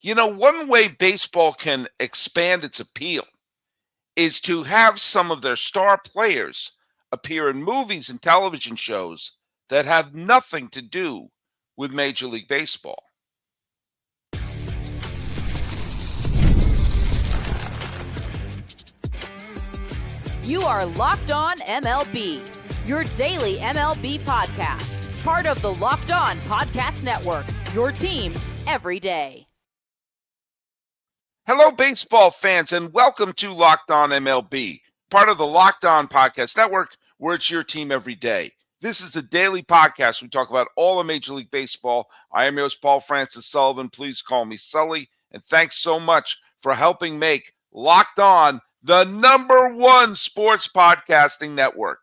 One way baseball can expand its appeal is to have some of their star players appear in movies and television shows that have nothing to do with Major League Baseball. You are Locked On MLB, your daily MLB podcast, part of the Locked On Podcast Network, your team every day. Hello, baseball fans, and welcome to Locked On MLB, part of the Locked On Podcast Network, where it's your team every day. This is the daily podcast. We talk about all of Major League Baseball. I am your host, Paul Francis Sullivan. Please call me Sully, and thanks so much for helping make Locked On the #1 sports podcasting network.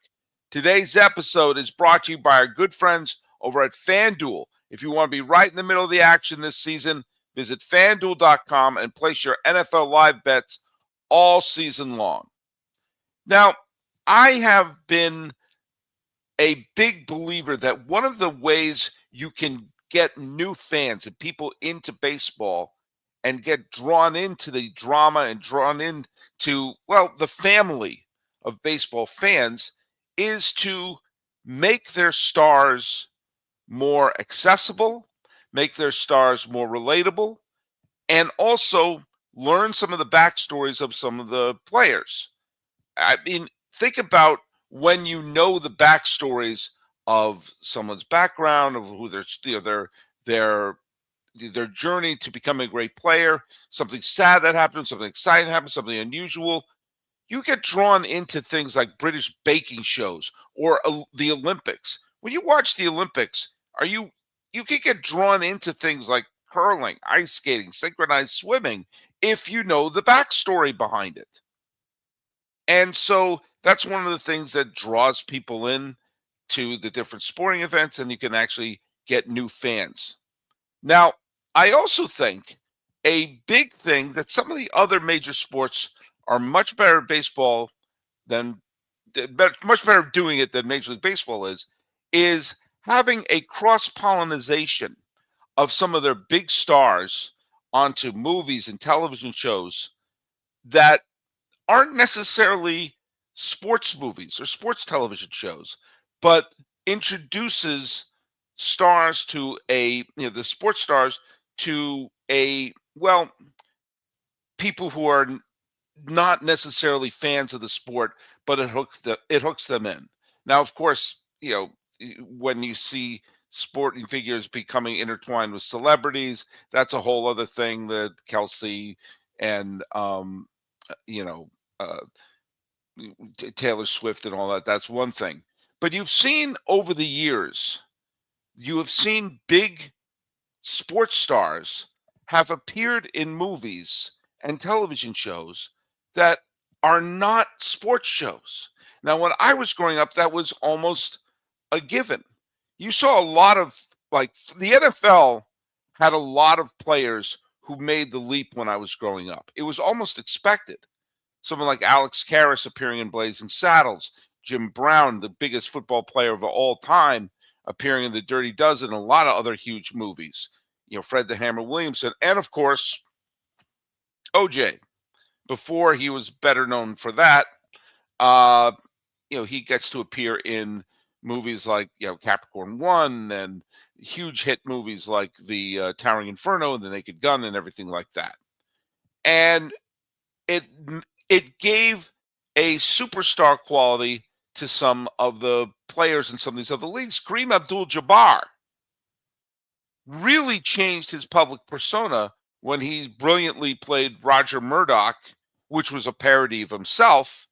Today's episode is brought to you by our good friends over at FanDuel. If you want to be right in the middle of the action this season, visit FanDuel.com and place your NFL live bets all season long. Now, I have been a big believer that one of the ways you can get new fans and people into baseball and get drawn into the drama and drawn into, the family of baseball fans is to make their stars more accessible, make their stars more relatable, and also learn some of the backstories of some of the players. I mean, think about when you know the backstories of someone's background, of who their journey to becoming a great player, something sad that happened, something exciting happened, something unusual. You get drawn into things like British baking shows or the Olympics. When you watch the Olympics, you can get drawn into things like curling, ice skating, synchronized swimming, if you know the backstory behind it. And so that's one of the things that draws people in to the different sporting events, and you can actually get new fans. Now, I also think a big thing that some of the other major sports are much better at baseball much better at doing it than Major League Baseball is having a cross-pollination of some of their big stars onto movies and television shows that aren't necessarily sports movies or sports television shows, but introduces stars to the sports stars to people who are not necessarily fans of the sport, but it hooks them in. Now, of course, when you see sporting figures becoming intertwined with celebrities, that's a whole other thing. That Kelsey and Taylor Swift and all that. That's one thing. But you've seen over the years, you have seen big sports stars have appeared in movies and television shows that are not sports shows. Now, when I was growing up, that was almost a given. You saw a lot of, the NFL had a lot of players who made the leap when I was growing up. It was almost expected. Someone like Alex Karras appearing in Blazing Saddles, Jim Brown, the biggest football player of all time, appearing in The Dirty Dozen, a lot of other huge movies. Fred the Hammer Williamson, and of course, OJ. Before he was better known for that, he gets to appear in movies like Capricorn 1 and huge hit movies like the Towering Inferno and The Naked Gun and everything like that. And it gave a superstar quality to some of the players in some of these other leagues. Kareem Abdul-Jabbar really changed his public persona when he brilliantly played Roger Murdoch, which was a parody of himself,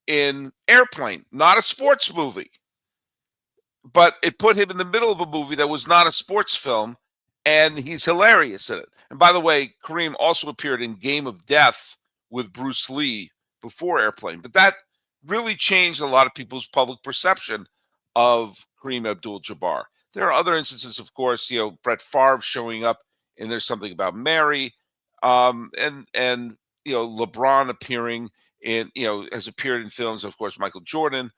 in Airplane. Not a sports movie, but it put him in the middle of a movie that was not a sports film, and he's hilarious in it. And by the way, Kareem also appeared in Game of Death with Bruce Lee before Airplane. But that really changed a lot of people's public perception of Kareem Abdul-Jabbar. There are other instances, of course, Brett Favre showing up in There's Something About Mary, and LeBron appearing in, has appeared in films, of course, Michael Jordan.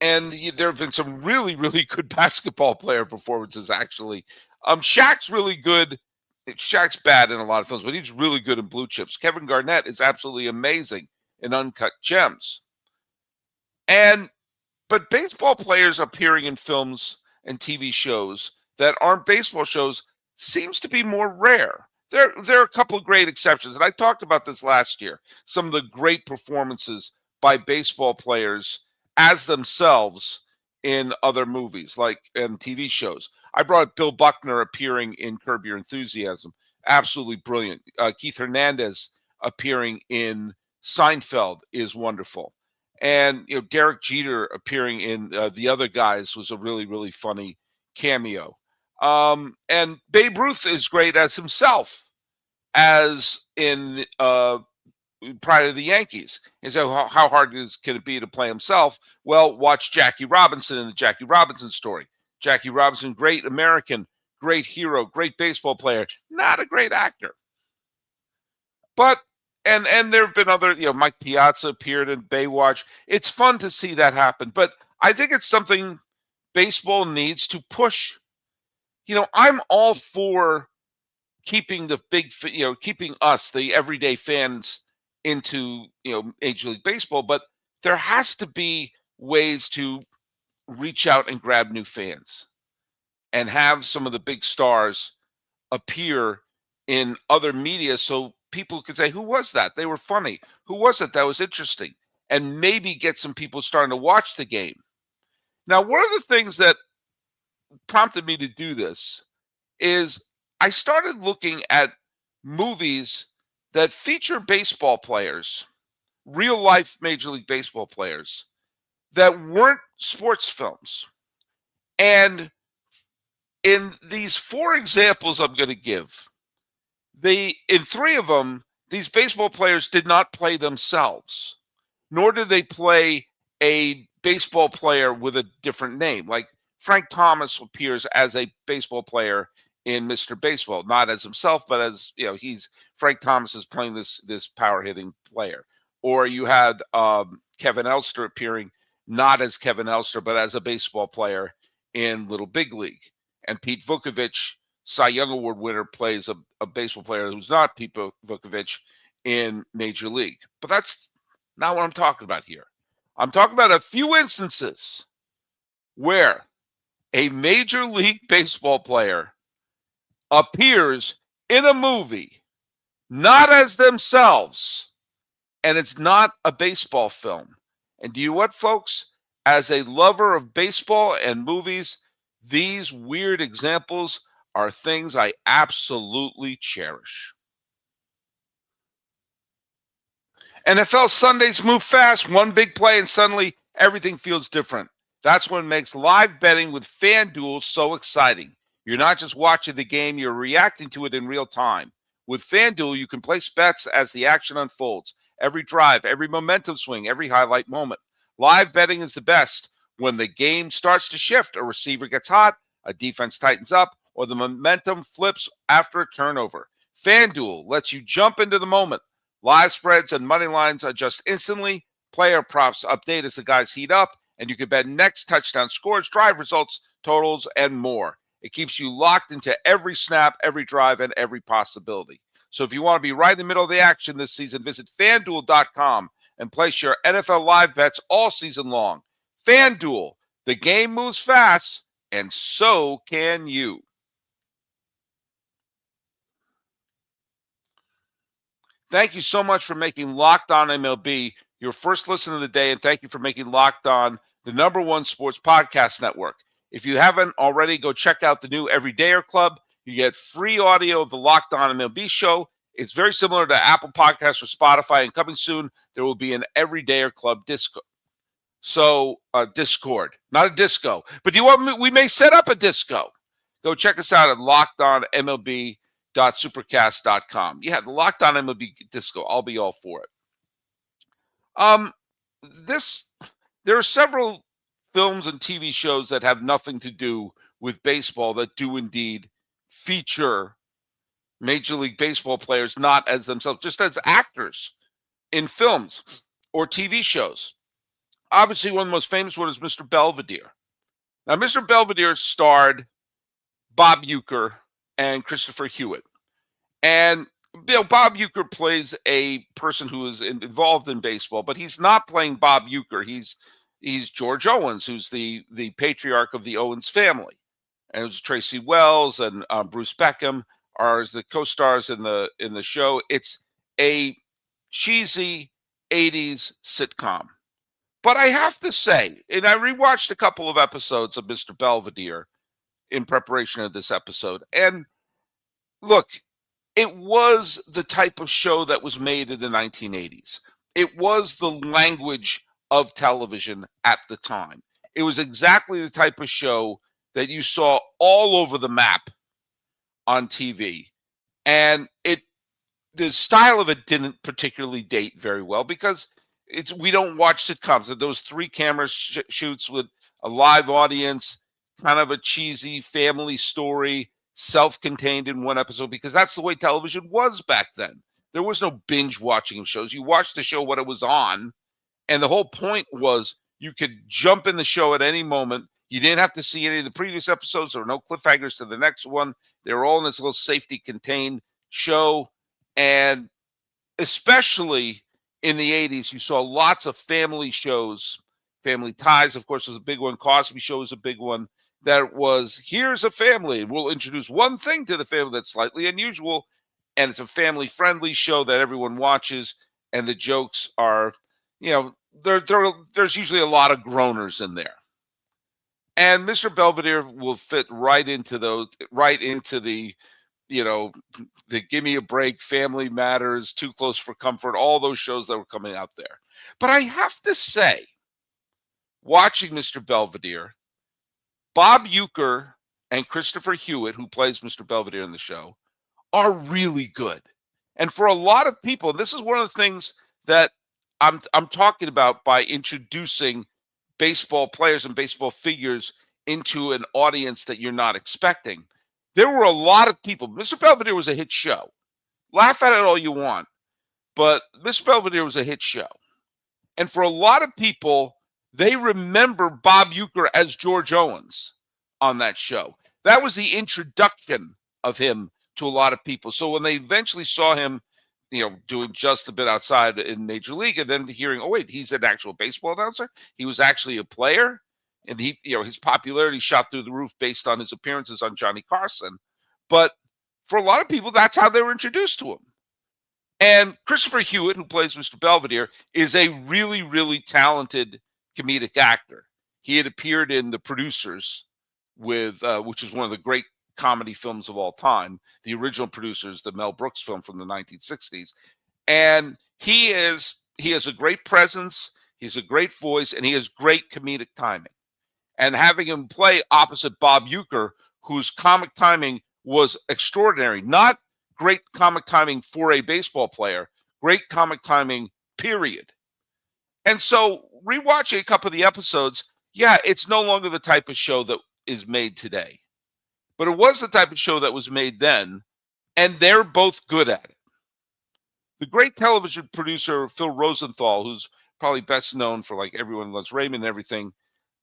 And there have been some really, really good basketball player performances, actually. Shaq's really good Shaq's bad in a lot of films, but he's really good in Blue Chips. Kevin Garnett is absolutely amazing in Uncut Gems. But baseball players appearing in films and TV shows that aren't baseball shows seems to be more rare. There are a couple of great exceptions, and I talked about this last year. Some of the great performances by baseball players as themselves in other movies, like in TV shows. I brought up Bill Buckner appearing in Curb Your Enthusiasm. Absolutely brilliant. Keith Hernandez appearing in Seinfeld is wonderful. And Derek Jeter appearing in The Other Guys was a really, really funny cameo. And Babe Ruth is great as himself, as in Pride of the Yankees. And so how hard can it be to play himself? Well, watch Jackie Robinson in the Jackie Robinson story. Jackie Robinson, great American, great hero, great baseball player, not a great actor. But and there have been other, Mike Piazza appeared in Baywatch. It's fun to see that happen, but I think it's something baseball needs to push. I'm all for keeping keeping us, the everyday fans, into Major League Baseball, but there has to be ways to reach out and grab new fans and have some of the big stars appear in other media so people could say, who was that? They were funny. Who was it? That was interesting. And maybe get some people starting to watch the game. Now, one of the things that prompted me to do this is I started looking at movies that feature baseball players, real life Major League Baseball players, that weren't sports films. And in these 4 examples I'm going to give, in 3 of them, these baseball players did not play themselves, nor did they play a baseball player with a different name. Like Frank Thomas appears as a baseball player in Mr. Baseball, not as himself, but as he's Frank Thomas is playing this power hitting player. Or you had Kevin Elster appearing not as Kevin Elster, but as a baseball player in Little Big League. And Pete Vukovich, Cy Young Award winner, plays a baseball player who's not Pete Vukovich in Major League. But that's not what I'm talking about here. I'm talking about a few instances where a Major League Baseball player appears in a movie not as themselves, and it's not a baseball film. And do you know what, folks? As a lover of baseball and movies, these weird examples are things I absolutely cherish. NFL Sundays move fast, one big play, and suddenly everything feels different. That's what makes live betting with FanDuel so exciting. You're not just watching the game, you're reacting to it in real time. With FanDuel, you can place bets as the action unfolds. Every drive, every momentum swing, every highlight moment. Live betting is the best. When the game starts to shift, a receiver gets hot, a defense tightens up, or the momentum flips after a turnover. FanDuel lets you jump into the moment. Live spreads and money lines adjust instantly. Player props update as the guys heat up, and you can bet next touchdown scores, drive results, totals, and more. It keeps you locked into every snap, every drive, and every possibility. So if you want to be right in the middle of the action this season, visit FanDuel.com and place your NFL live bets all season long. FanDuel, the game moves fast, and so can you. Thank you so much for making Locked On MLB your first listen of the day, and thank you for making Locked On the #1 sports podcast network. If you haven't already, go check out the new Everydayer Club. You get free audio of the Locked On MLB show. It's very similar to Apple Podcasts or Spotify, and coming soon, there will be an Everydayer Club disco. So, Discord, not a disco. But do you want we may set up a disco. Go check us out at LockedOnMLB.supercast.com. Yeah, the Locked On MLB disco. I'll be all for it. There are several films and TV shows that have nothing to do with baseball that do indeed feature Major League Baseball players not as themselves, just as actors in films or TV shows. Obviously, one of the most famous ones is Mr. Belvedere. Now, Mr. Belvedere starred Bob Uecker and Christopher Hewitt. And Bob Uecker plays a person who is involved in baseball, but he's not playing Bob Uecker. He's George Owens, who's the patriarch of the Owens family, and it was Tracy Wells and Bruce Beckham are as the co-stars in the show. It's a cheesy 80s sitcom. But I have to say, and I rewatched a couple of episodes of Mr. Belvedere in preparation of this episode, and look, it was the type of show that was made in the 1980s. It was the language of television at the time. It was exactly the type of show that you saw all over the map on TV. And the style of it didn't particularly date very well because we don't watch sitcoms. Those three camera shoots with a live audience, kind of a cheesy family story, self-contained in one episode, because that's the way television was back then. There was no binge watching shows. You watched the show when it was on, and the whole point was you could jump in the show at any moment. You didn't have to see any of the previous episodes. There were no cliffhangers to the next one. They were all in this little safety contained show. And especially in the 80s, you saw lots of family shows. Family Ties, of course, was a big one. Cosby Show was a big one. That was, here's a family. We'll introduce one thing to the family that's slightly unusual, and it's a family-friendly show that everyone watches, and the jokes are, there's usually a lot of groaners in there. And Mr. Belvedere will fit right into the, the Give Me a Break, Family Matters, Too Close for Comfort, all those shows that were coming out there. But I have to say, watching Mr. Belvedere, Bob Uecker and Christopher Hewitt, who plays Mr. Belvedere in the show, are really good. And for a lot of people, this is one of the things that I'm talking about by introducing baseball players and baseball figures into an audience that you're not expecting. There were a lot of people. Mr. Belvedere was a hit show. Laugh at it all you want, but Mr. Belvedere was a hit show. And for a lot of people, they remember Bob Uecker as George Owens on that show. That was the introduction of him to a lot of people. So when they eventually saw him, doing just a bit outside in Major League, and then hearing, oh wait, he's an actual baseball announcer. He was actually a player, and his popularity shot through the roof based on his appearances on Johnny Carson. But for a lot of people, that's how they were introduced to him. And Christopher Hewitt, who plays Mr. Belvedere, is a really, really talented comedic actor. He had appeared in The Producers, which is one of the great comedy films of all time, the original Producers, the Mel Brooks film from the 1960s. And he has a great presence, he's a great voice, and he has great comedic timing. And having him play opposite Bob Uecker, whose comic timing was extraordinary, not great comic timing for a baseball player, great comic timing, period. And so rewatching a couple of the episodes, yeah, it's no longer the type of show that is made today. But it was the type of show that was made then, and they're both good at it. The great television producer Phil Rosenthal, who's probably best known for like Everyone Loves Raymond and everything,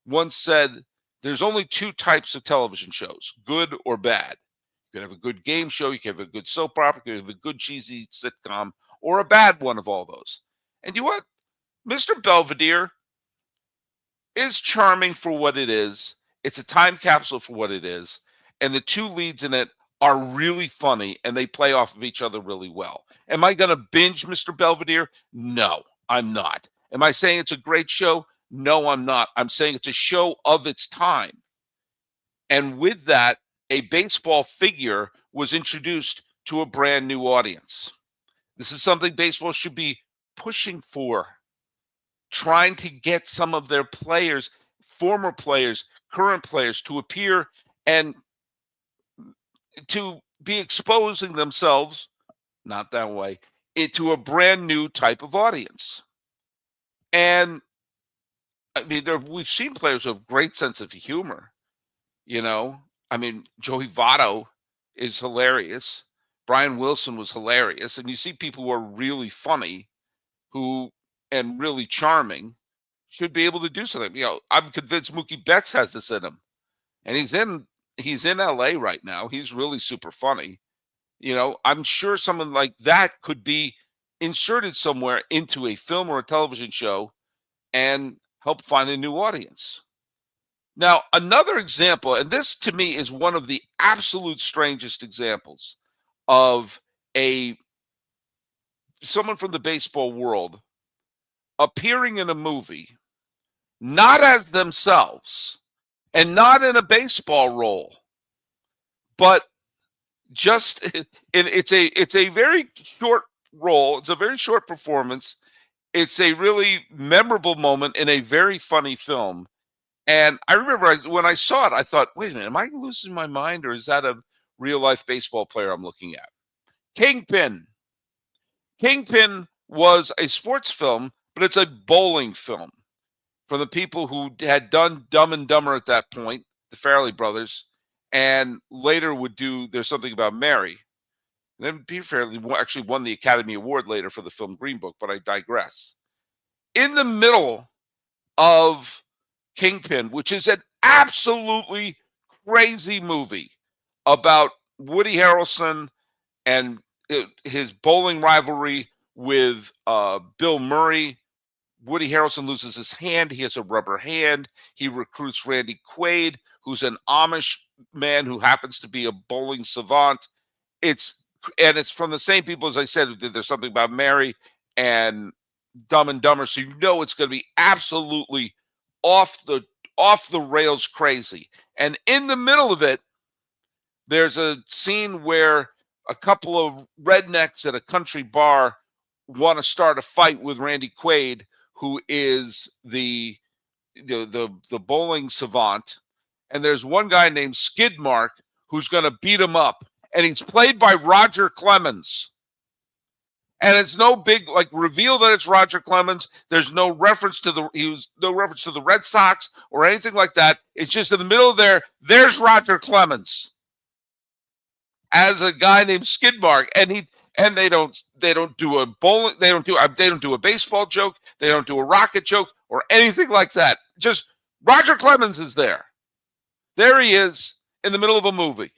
once said, there's only two types of television shows, good or bad. You can have a good game show, you can have a good soap opera, you can have a good cheesy sitcom, or a bad one of all those. And you know what? Mr. Belvedere is charming for what it is. It's a time capsule for what it is. And the two leads in it are really funny, and they play off of each other really well. Am I going to binge Mr. Belvedere? No, I'm not. Am I saying it's a great show? No, I'm not. I'm saying it's a show of its time. And with that, a baseball figure was introduced to a brand new audience. This is something baseball should be pushing for, trying to get some of their players, former players, current players, to appear and to be exposing themselves, not that way, into a brand new type of audience. And I mean, we've seen players with great sense of humor. I mean, Joey Votto is hilarious. Brian Wilson was hilarious. And you see people who are really funny and really charming should be able to do something. I'm convinced Mookie Betts has this in him. And he's in LA right now. He's really super funny. I'm sure someone like that could be inserted somewhere into a film or a television show and help find a new audience. Now, another example, and this to me is one of the absolute strangest examples of someone from the baseball world appearing in a movie, not as themselves and not in a baseball role, but just it's a very short role. It's a very short performance. It's a really memorable moment in a very funny film. And I remember when I saw it, I thought, wait a minute, am I losing my mind, or is that a real life baseball player I'm looking at? Kingpin. Kingpin was a sports film, but it's a bowling film from the people who had done Dumb and Dumber at that point, the Farrelly brothers, and later would do There's Something About Mary. And then Peter Farrelly actually won the Academy Award later for the film Green Book, but I digress. In the middle of Kingpin, which is an absolutely crazy movie about Woody Harrelson and his bowling rivalry with Bill Murray. Woody Harrelson loses his hand. He has a rubber hand. He recruits Randy Quaid, who's an Amish man who happens to be a bowling savant. It's from the same people, as I said, who did There's Something About Mary and Dumb and Dumber. So it's going to be absolutely off the rails crazy. And in the middle of it, there's a scene where a couple of rednecks at a country bar want to start a fight with Randy Quaid, who is the bowling savant. And there's one guy named Skidmark who's going to beat him up. And he's played by Roger Clemens. And it's no big reveal that it's Roger Clemens. There's no reference to the Red Sox or anything like that. It's just in the middle of there's Roger Clemens as a guy named Skidmark, and they don't do a bowling, they don't do a baseball joke, they don't do a rocket joke or anything like that. Just Roger Clemens is there. There he is in the middle of a movie,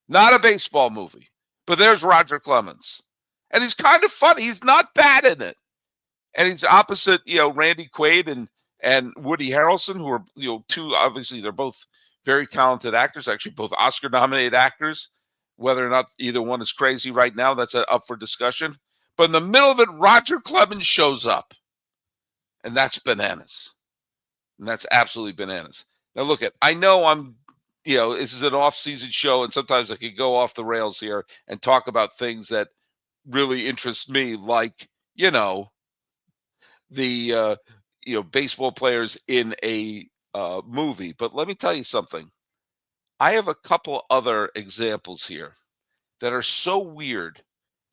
not a baseball movie, but there's Roger Clemens. And he's kind of funny. He's not bad in it. And he's opposite, Randy Quaid and Woody Harrelson, who are, two, obviously they're both very talented actors, actually both Oscar-nominated actors. Whether or not either one is crazy right now, that's up for discussion. But in the middle of it, Roger Clemens shows up. And that's bananas. And that's absolutely bananas. Now, look, I know this is an off-season show, and sometimes I could go off the rails here and talk about things that really interest me, like, the baseball players in a movie. But let me tell you something. I have a couple other examples here that are so weird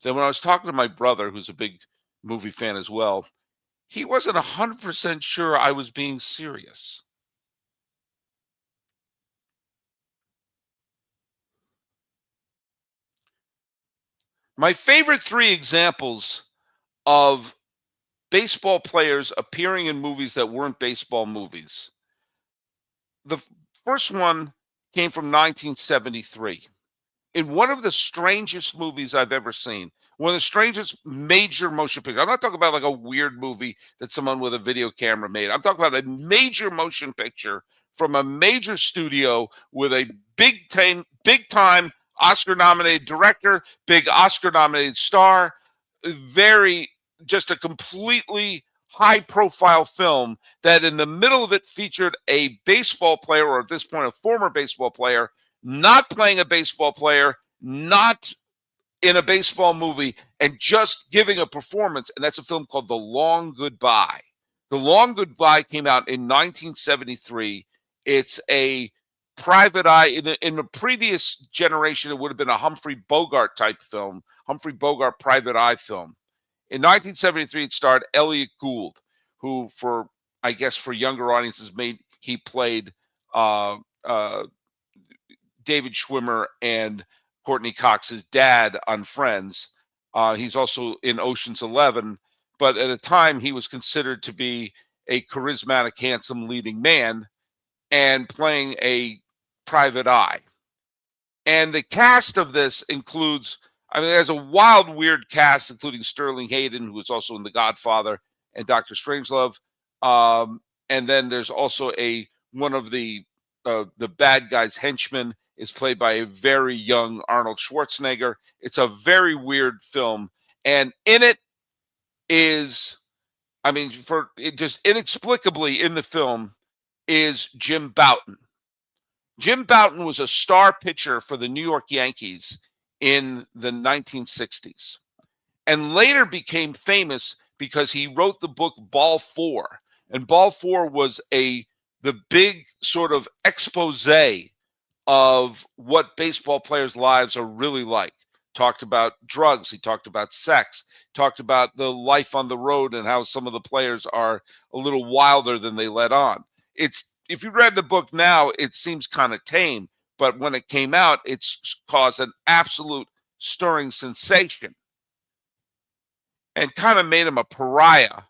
that when I was talking to my brother, who's a big movie fan as well, he wasn't 100% sure I was being serious. My favorite three examples of baseball players appearing in movies that weren't baseball movies. The first one came from 1973. In one of the strangest movies I've ever seen, one of the strangest major motion pictures. I'm not talking about like a weird movie that someone with a video camera made. I'm talking about a major motion picture from a major studio with a big time Oscar-nominated director, big Oscar-nominated star, just a completely high-profile film that in the middle of it featured a baseball player, or at this point, a former baseball player, not playing a baseball player, not in a baseball movie, and just giving a performance. And that's a film called The Long Goodbye. The Long Goodbye came out in 1973. It's a private eye. In the previous generation, it would have been a Humphrey Bogart type film, Humphrey Bogart private eye film. In 1973, it starred Elliot Gould, who, for younger audiences, he played David Schwimmer and Courtney Cox's dad on Friends. He's also in Ocean's 11, but at the time he was considered to be a charismatic, handsome leading man and playing a private eye. And the cast of this includes, there's a wild, weird cast, including Sterling Hayden, who is also in The Godfather and Dr. Strangelove. And then there's also one of the bad guy's henchmen is played by a very young Arnold Schwarzenegger. It's a very weird film. And in it is, just inexplicably in the film is Jim Bouton. Jim Bouton was a star pitcher for the New York Yankees in the 1960s and later became famous because he wrote the book Ball 4. And Ball 4 was the big sort of expose of what baseball players' lives are really like. Talked about drugs. He talked about sex. Talked about the life on the road and how some of the players are a little wilder than they let on. If you read the book now, it seems kind of tame, but when it came out, it's caused an absolute stirring sensation and kind of made him a pariah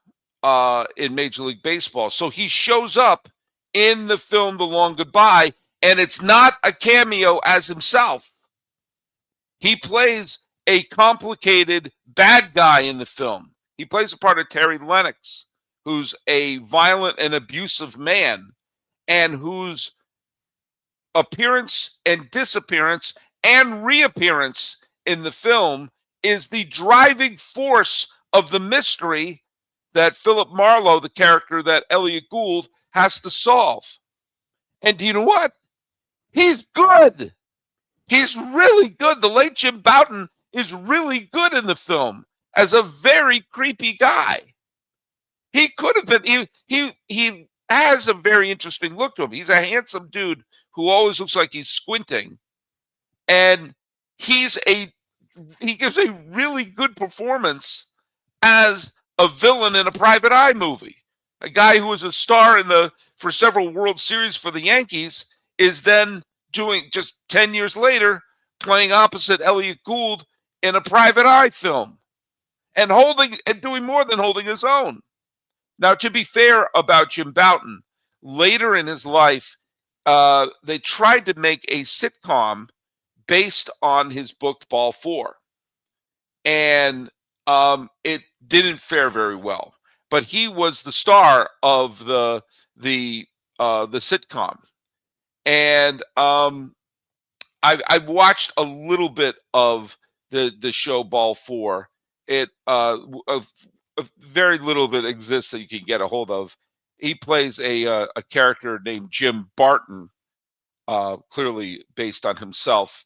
in Major League Baseball. So he shows up in the film The Long Goodbye, and it's not a cameo as himself. He plays a complicated bad guy in the film. He plays the part of Terry Lennox, who's a violent and abusive man, and whose appearance and disappearance and reappearance in the film is the driving force of the mystery that Philip Marlowe, the character that Elliot Gould, has to solve. And do you know what? He's good. He's really good. The late Jim Bouton is really good in the film as a very creepy guy. He could have been, he has a very interesting look to him. He's a handsome dude who always looks like he's squinting. And he gives a really good performance as a villain in a Private Eye movie. A guy who was a star for several World Series for the Yankees is then doing, just 10 years later, playing opposite Elliot Gould in a Private Eye film and doing more than holding his own. Now, to be fair about Jim Bouton, later in his life, they tried to make a sitcom based on his book Ball 4. And it didn't fare very well. But he was the star of the sitcom. And I watched a little bit of the show Ball 4. It very little bit exists that you can get a hold of. He plays a character named Jim Barton, clearly based on himself.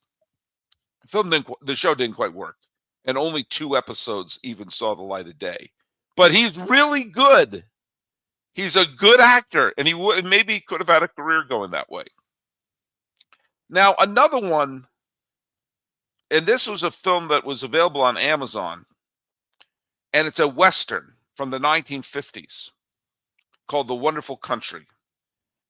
The show didn't quite work, and only 2 episodes even saw the light of day. But he's really good. He's a good actor, and maybe could have had a career going that way. Now, another one, and this was a film that was available on Amazon, and it's a Western from the 1950s called The Wonderful Country.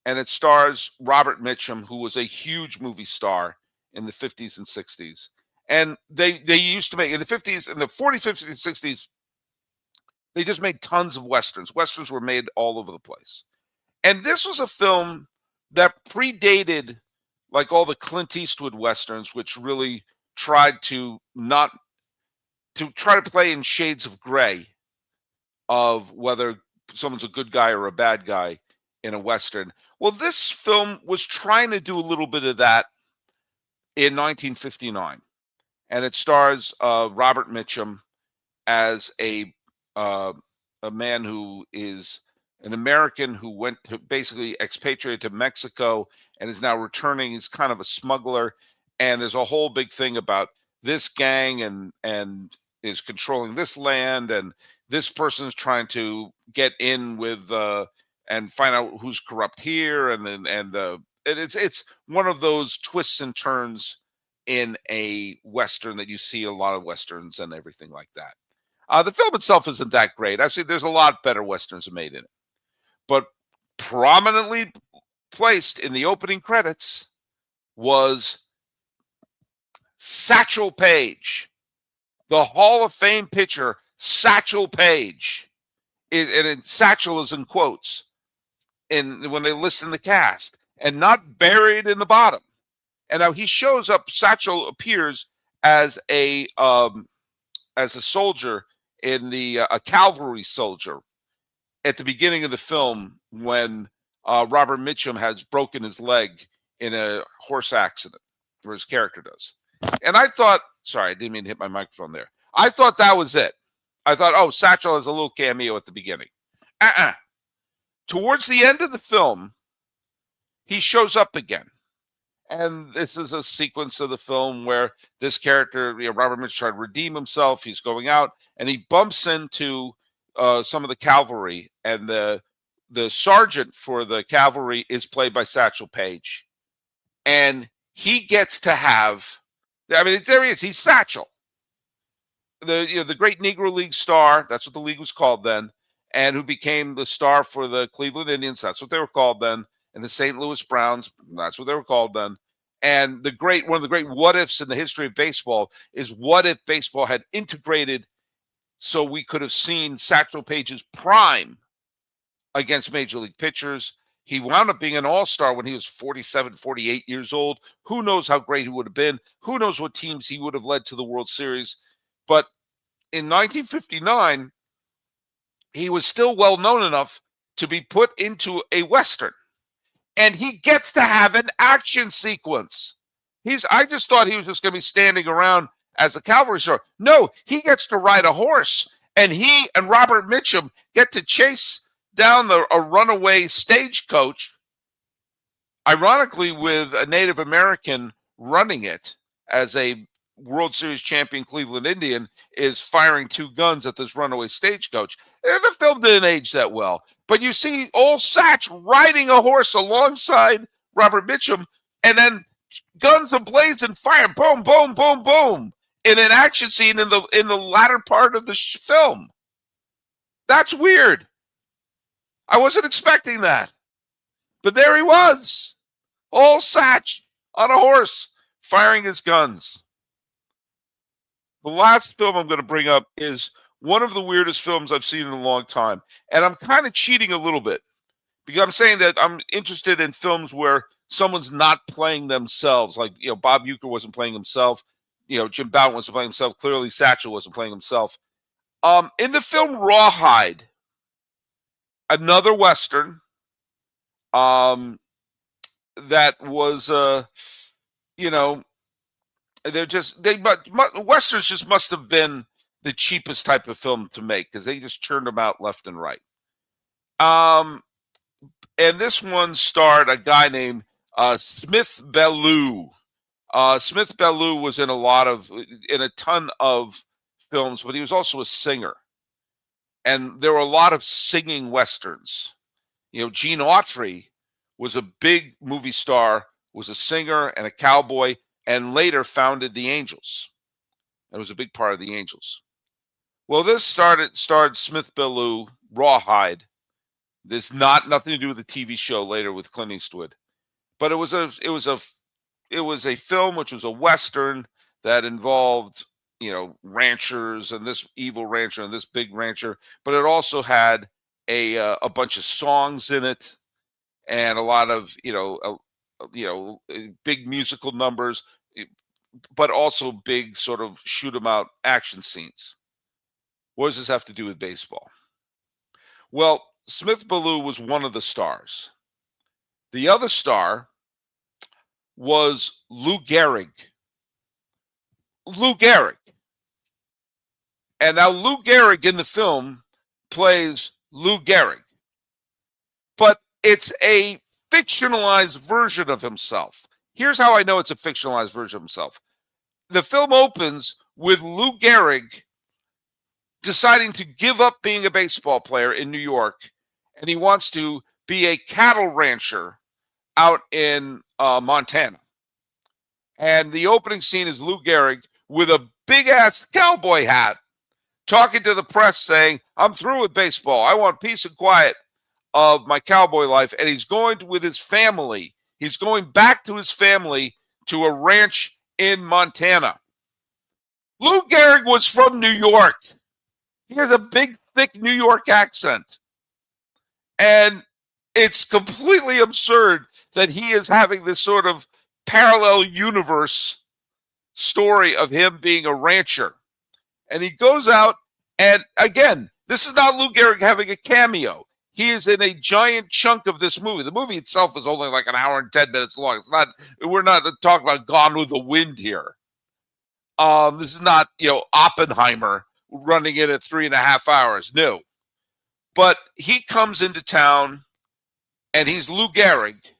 And it stars Robert Mitchum, who was a huge movie star in the 50s and 60s. And they used to make, in the 50s, in the 40s, 50s, and 60s, they just made tons of Westerns. Westerns were made all over the place. And this was a film that predated, like all the Clint Eastwood Westerns, which really tried to try to play in shades of gray of whether someone's a good guy or a bad guy in a Western. Well, this film was trying to do a little bit of that in 1959. And it stars Robert Mitchum as a man who is an American who went to basically expatriated to Mexico and is now returning. He's kind of a smuggler. And there's a whole big thing about this gang and is controlling this land, and this person's trying to get in with and find out who's corrupt here, and it's one of those twists and turns in a Western that you see a lot of Westerns and everything like that. The film itself isn't that great. Actually, there's a lot better Westerns made in it. But prominently placed in the opening credits was Satchel Paige, the Hall of Fame pitcher, Satchel Paige. And Satchel is in quotes when they list in the cast, and not buried in the bottom. And now he shows up. Satchel appears as a soldier in a cavalry soldier at the beginning of the film when Robert Mitchum has broken his leg in a horse accident, or his character does. And I thought, sorry, I didn't mean to hit my microphone there. I thought that was it. I thought, oh, Satchel has a little cameo at the beginning. Towards the end of the film, he shows up again. And this is a sequence of the film where this character, Robert Mitchum, trying to redeem himself. He's going out, and he bumps into some of the cavalry, and the sergeant for the cavalry is played by Satchel Paige. And he gets to have, there he is. He's Satchel, the great Negro League star. That's what the league was called then, and who became the star for the Cleveland Indians. That's what they were called then. And the St. Louis Browns, that's what they were called then. And one of the great what-ifs in the history of baseball is what if baseball had integrated so we could have seen Satchel Paige's prime against Major League pitchers. He wound up being an all-star when he was 47, 48 years old. Who knows how great he would have been? Who knows what teams he would have led to the World Series? But in 1959, he was still well known enough to be put into a Western. And he gets to have an action sequence. I just thought he was just going to be standing around as a cavalry star. No, he gets to ride a horse. And he and Robert Mitchum get to chase down a runaway stagecoach, ironically with a Native American running it, as a World Series champion Cleveland Indian is firing two guns at this runaway stagecoach. The film didn't age that well, but you see old Satch riding a horse alongside Robert Mitchum, and then guns ablazing, fire, boom, boom, boom, boom, in an action scene in the latter part of the film. That's weird. I wasn't expecting that, but there he was, old Satch on a horse, firing his guns. The last film I'm going to bring up is one of the weirdest films I've seen in a long time. And I'm kind of cheating a little bit because I'm saying that I'm interested in films where someone's not playing themselves. Like, Bob Uecker wasn't playing himself. Jim Bouton wasn't playing himself. Clearly, Satchel wasn't playing himself. In the film Rawhide, another Western, that was, Westerns just must have been the cheapest type of film to make because they just churned them out left and right. And this one starred a guy named Smith Bellou. Smith Bellou was in a ton of films, but he was also a singer. And there were a lot of singing Westerns. Gene Autry was a big movie star, was a singer and a cowboy, and later founded the Angels. It was a big part of the Angels. Well, this starred Smith Bellou, Rawhide. There's nothing to do with the TV show later with Clint Eastwood, but it was a film which was a Western that involved ranchers and this evil rancher and this big rancher, but it also had a bunch of songs in it and a lot of big musical numbers, but also big sort of shoot 'em out action scenes. What does this have to do with baseball? Well, Smith Bellou was one of the stars. The other star was Lou Gehrig. Lou Gehrig. And now Lou Gehrig in the film plays Lou Gehrig. But it's a fictionalized version of himself. Here's how I know it's a fictionalized version of himself. The film opens with Lou Gehrig deciding to give up being a baseball player in New York, and he wants to be a cattle rancher out in Montana. And the opening scene is Lou Gehrig with a big-ass cowboy hat talking to the press saying, I'm through with baseball. I want peace and quiet of my cowboy life. And he's going with his family. He's going back to his family to a ranch in Montana. Lou Gehrig was from New York. He has a big, thick New York accent. And it's completely absurd that he is having this sort of parallel universe story of him being a rancher. And he goes out, and again, this is not Lou Gehrig having a cameo. He is in a giant chunk of this movie. The movie itself is only like an hour and 10 minutes long. It's not. We're not talking about Gone with the Wind here. This is not, Oppenheimer running in at 3.5 hours. No. But he comes into town, and he's Lou Gehrig,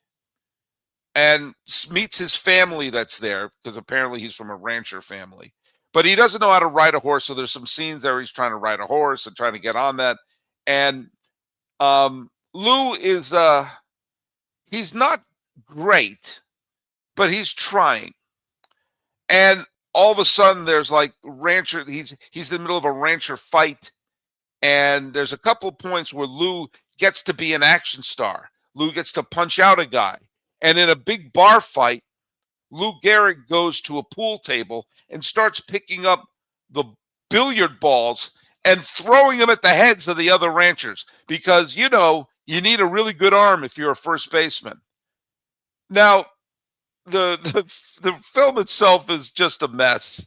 and meets his family that's there, because apparently he's from a rancher family. But he doesn't know how to ride a horse, so there's some scenes there where he's trying to ride a horse and trying to get on that. And Lou is, he's not great, but he's trying. And all of a sudden, there's like rancher, he's in the middle of a rancher fight, and there's a couple points where Lou gets to be an action star. Lou gets to punch out a guy. And in a big bar fight, Lou Gehrig goes to a pool table and starts picking up the billiard balls and throwing them at the heads of the other ranchers because, you need a really good arm if you're a first baseman. Now, the film itself is just a mess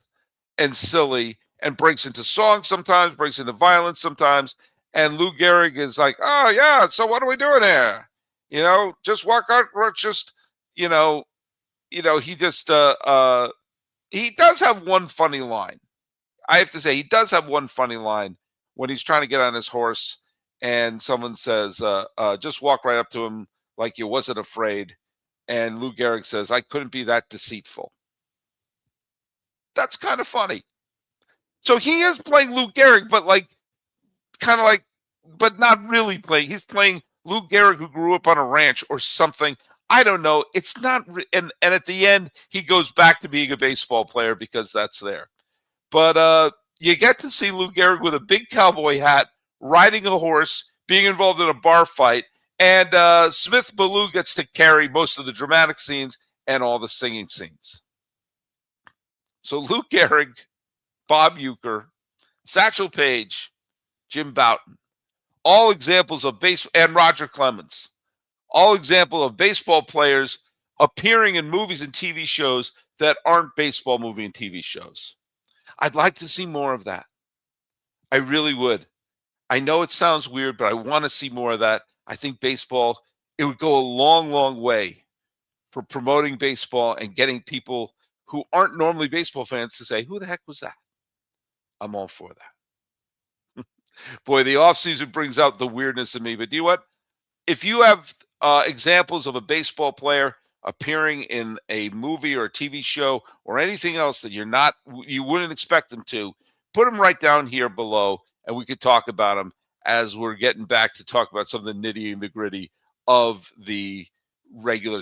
and silly and breaks into songs sometimes, breaks into violence sometimes. And Lou Gehrig is like, oh, yeah, so what are we doing here? Just walk out, just, he just, he does have one funny line. I have to say, he does have one funny line when he's trying to get on his horse and someone says, just walk right up to him like you wasn't afraid. And Lou Gehrig says, I couldn't be that deceitful. That's kind of funny. So he is playing Lou Gehrig, but but not really playing. He's playing Lou Gehrig who grew up on a ranch or something. I don't know. It's not, and at the end, he goes back to being a baseball player because that's there. But you get to see Lou Gehrig with a big cowboy hat, riding a horse, being involved in a bar fight, and Smith Ballou gets to carry most of the dramatic scenes and all the singing scenes. So Lou Gehrig, Bob Uecker, Satchel Paige, Jim Bouton, all examples of and Roger Clemens, all examples of baseball players appearing in movies and TV shows that aren't baseball movie and TV shows. I'd like to see more of that. I really would. I know it sounds weird, but I want to see more of that. I think baseball, it would go a long, long way for promoting baseball and getting people who aren't normally baseball fans to say, who the heck was that? I'm all for that. Boy, the offseason brings out the weirdness in me. But you know what? If you have examples of a baseball player appearing in a movie or a TV show or anything else that you wouldn't expect them to, put them right down here below, and we could talk about them as we're getting back to talk about some of the nitty and the gritty of the regular,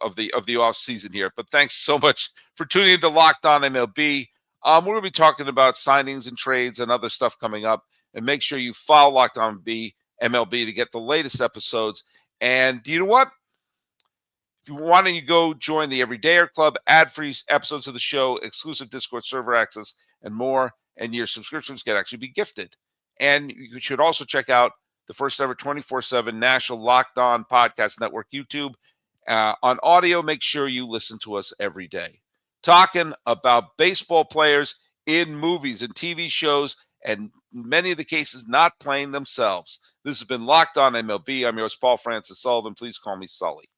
of the off season here. But thanks so much for tuning into Locked On MLB. We're going to be talking about signings and trades and other stuff coming up. And make sure you follow Locked On MLB to get the latest episodes. And you know what? If you want to go join the Everydayer Club, ad-free episodes of the show, exclusive Discord server access, and more, and your subscriptions can actually be gifted. And you should also check out the first ever 24/7 National Locked On Podcast Network YouTube. On audio, make sure you listen to us every day. Talking about baseball players in movies and TV shows, and many of the cases not playing themselves. This has been Locked On MLB. I'm your host, Paul Francis Sullivan. Please call me Sully.